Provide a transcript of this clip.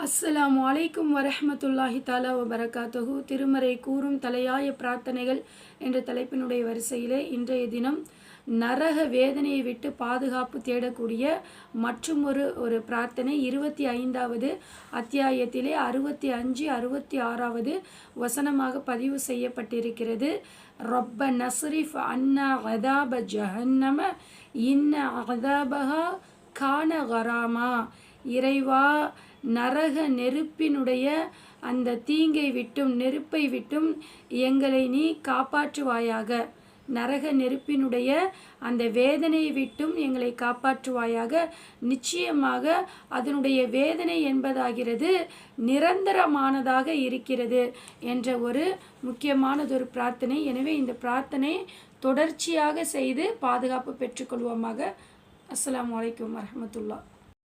அஸ்ஸலாமு அலைக்கும் வரஹ்மத்துல்லாஹி தஆலா வபரகாத்துஹு. திருமறை கூறும் தலையாய பிரார்த்தனைகள் என்ற தலைப்பினுடைய வரிசையிலே இன்றைய தினம் நரக வேதனையை விட்டு பாதுகாப்பு தேடக்கூடிய மற்றும் ஒரு பிரார்த்தனை 25வது அத்தியாயத்திலே 65 66வது வசனமாக பதிவு செய்யப்பட்டிருக்கிறது. ரப்ப நஸ்ரிஃப் அன்னா அதாப ஜஹன்னம இன்ன அதாபஹா கான கராமா. இறைவா, நரக நெருப்பினுடைய அந்த தீங்கை விட்டும் நெருப்பை விட்டும் எங்களை நீ காப்பாற்றுவாயாக. நரக நெருப்பினுடைய அந்த வேதனையை விட்டும் எங்களை காப்பாற்றுவாயாக. நிச்சயமாக அதனுடைய வேதனை என்பதாகிறது நிரந்தரமானதாக இருக்கிறது என்ற ஒரு முக்கியமானதொரு பிரார்த்தனை. எனவே இந்த பிரார்த்தனை தொடர்ச்சியாக செய்து பாதுகாப்பு பெற்றுக்கொள்வோமாக. அஸ்ஸலாமு அலைக்கும் வரஹ்மத்துல்லாஹ்.